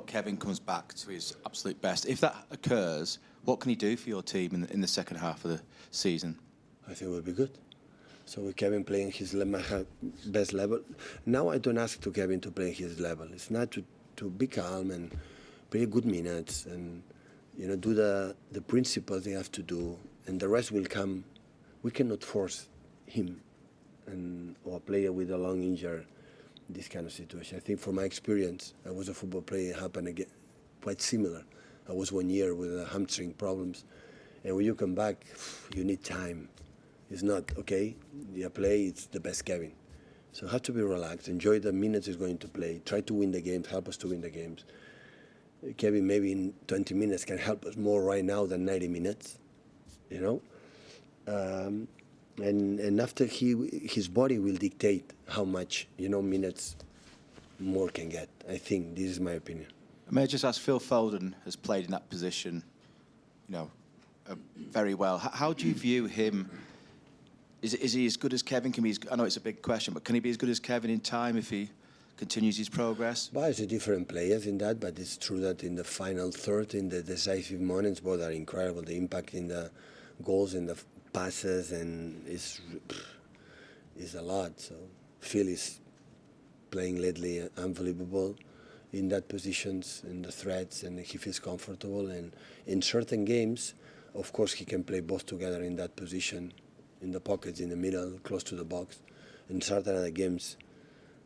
Kevin comes back to his absolute best. If that occurs, what can he do for your team in the second half of the season? I think it will be good. So with Kevin playing his best level, now I don't ask to Kevin to play his level. It's not to be calm and play good minutes and do the principles they have to do, and the rest will come. We cannot force him or a player with a long injury this kind of situation. I think from my experience, I was a football player, it happened again, quite similar. I was 1 year with hamstring problems, and when you come back, you need time. It's not, okay, you play, it's the best Kevin. So have to be relaxed, enjoy the minutes he's going to play, try to win the games, help us to win the games. Kevin maybe in 20 minutes can help us more right now than 90 minutes, And after his body will dictate how much, minutes more can get. I think this is my opinion. May I just ask, Phil Foden has played in that position, very well. How do you view him? Is he as good as Kevin? I know it's a big question, but can he be as good as Kevin in time if he continues his progress? Well, it's a different players in that, but it's true that in the final third, in the decisive moments, both are incredible. The impact in the goals and the passes and is a lot. So Phil is playing lately unbelievable in that positions, in the threats, and he feels comfortable. And in certain games, of course, he can play both together in that position, in the pockets, in the middle, close to the box. In certain other games,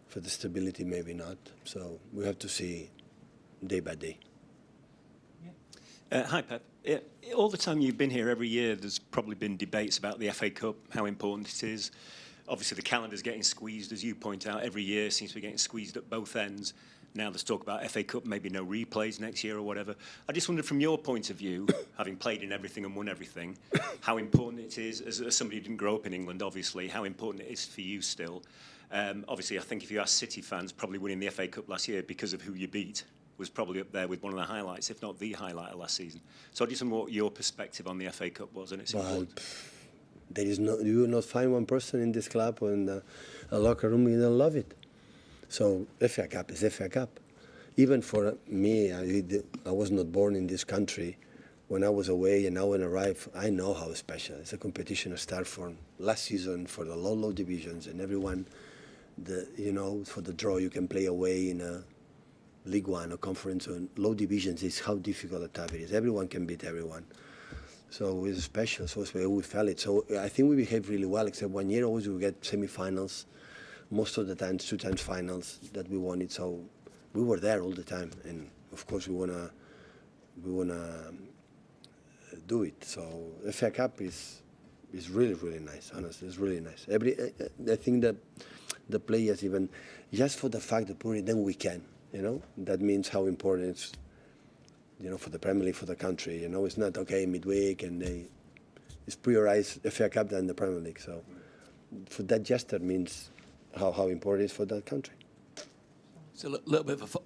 for the stability, maybe not. So we have to see day by day. Hi, Pep. All the time you've been here, every year, there's probably been debates about the FA Cup, how important it is. Obviously, the calendar's getting squeezed, as you point out, every year seems to be getting squeezed at both ends. Now there's talk about FA Cup, maybe no replays next year or whatever. I just wondered, from your point of view, having played in everything and won everything, how important it is, as somebody who didn't grow up in England, obviously, how important it is for you still. Obviously, I think if you ask City fans, probably winning the FA Cup last year because of who you beat was probably up there with one of the highlights, if not the highlight of last season. So I just wonder what your perspective on the FA Cup was, and it's important. You will not find one person in this club or in the locker room who don't love it. So FA Cup is FA Cup. Even for me, I was not born in this country. When I was away and now when I arrive, I know how special. It's a competition that started from last season for the low divisions, and everyone, for the draw you can play away in a League One or Conference or low divisions is how difficult a tough it is. Everyone can beat everyone. So it's special. So we felt it. So I think we behaved really well, except 1 year always we get semi-finals. Most of the times, 2 times finals that we won it. So we were there all the time. And of course we wanna do it. So FA Cup is really, really nice. Honestly, it's really nice. I think that the players, even just for the fact that put it, then we can. That means how important it's, for the Premier League, for the country. It's not okay midweek and it's prioritized FA Cup than the Premier League. So for that gesture means how important it is for that country. So a little bit of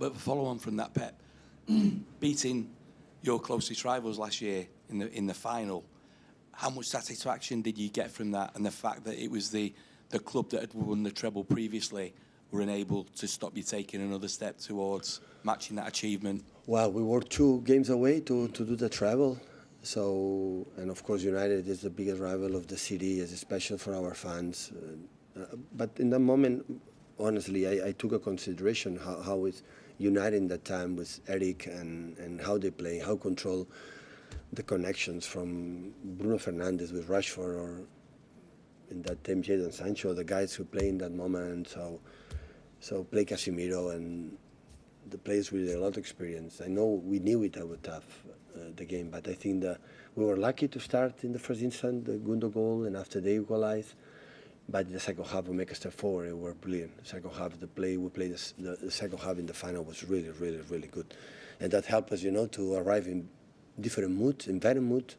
a follow-on from that, Pep. Beating your closest rivals last year in the final, how much satisfaction did you get from that, and the fact that it was the club that had won the treble previously were unable to stop you taking another step towards matching that achievement? Well, we were 2 games away to do the treble. So, and of course United is the biggest rival of the city, it's special for our fans. But in that moment, honestly, I took a consideration how it's United in that time with Erik and how they play, how control the connections from Bruno Fernandes with Rashford, or in that time Jadon Sancho, the guys who play in that moment. So play Casemiro, and the players with a lot of experience. I know we knew it would have the game, but I think that we were lucky to start in the first instant, the Gundo goal, and after they equalized. But the second half we make a step forward, and we were brilliant. The second half, we played the second half in the final was really, really, really good. And that helped us, to arrive in different moods, in better mood,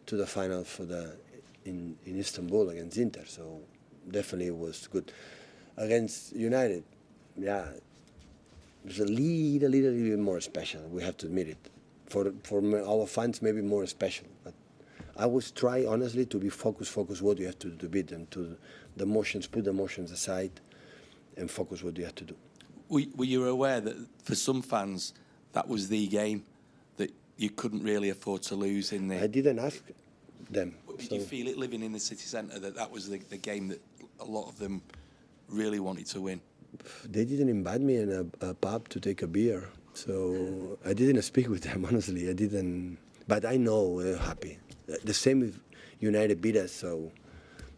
to the final in Istanbul against Inter. So definitely it was good. Against United, yeah, it was a little bit more special. We have to admit it. For our fans, maybe more special. But I always try, honestly, to be focused what you have to do to beat them. To the emotions, put the emotions aside, and focus what you have to do. Were you aware that for some fans that was the game that you couldn't really afford to lose in the? I didn't ask them. Did you feel it living in the city centre that was the game that a lot of them really wanted to win? They didn't invite me in a pub to take a beer, so I didn't speak with them, honestly. I didn't, but I know they're happy. The same with United beat us, so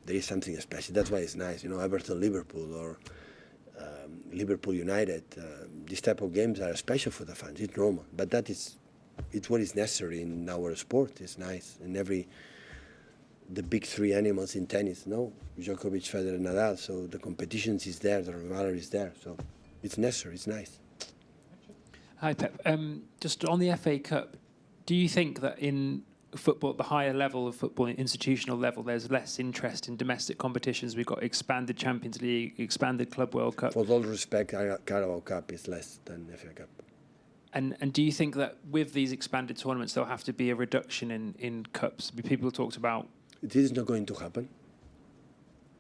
there is something special. That's why it's nice, Everton, Liverpool, or Liverpool United. These type of games are special for the fans. It's normal, but it's what is necessary in our sport. It's nice. In the big three animals in tennis, Djokovic, Federer, Nadal. So the competition is there, the rivalry is there. So it's necessary. It's nice. Hi, Pep. Just on the FA Cup, do you think that in football, at the higher level of football, institutional level, there's less interest in domestic competitions? We've got expanded Champions League, expanded Club World Cup. For all respect, Carabao Cup is less than FA Cup. And do you think that with these expanded tournaments, there'll have to be a reduction in cups? People talked about. This is not going to happen.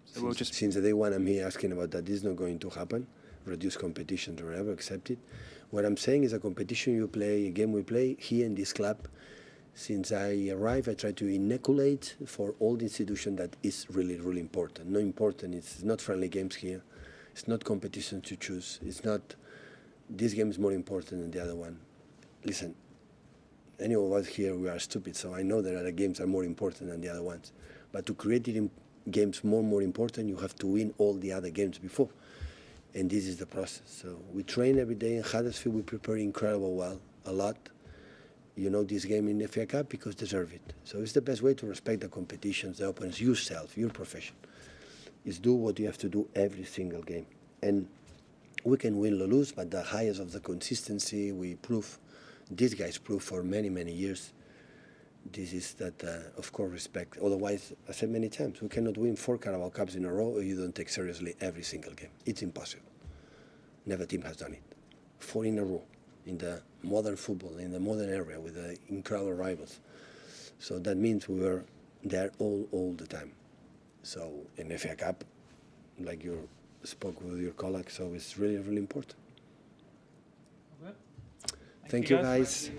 So since the day one I'm here asking about that, this is not going to happen. Reduce competition or whatever, accept it. What I'm saying is a competition you play, a game we play here in this club. Since I arrived, I try to inoculate for all the institutions that is really, really important. No important, it's not friendly games here. It's not competition to choose. It's not, this game is more important than the other one. Listen, any of us here, we are stupid, so I know that other games are more important than the other ones. But to create it in games more important, you have to win all the other games before. And this is the process. So we train every day in Huddersfield. We prepare incredible well, a lot. This game in the FA Cup because deserve it. So it's the best way to respect the competitions, the opponents, yourself, your profession. Is do what you have to do every single game. And we can win or lose, but the highest of the consistency we prove, these guys prove for many, many years. This is that, of course, respect. Otherwise, I said many times, we cannot win 4 Carabao Cups in a row if you don't take seriously every single game. It's impossible. Never team has done it. 4 in a row in the modern football, in the modern area with the incredible rivals. So that means we were there all the time. So in FA Cup, like you spoke with your colleague, so it's really, really important. Okay. Thank you, guys.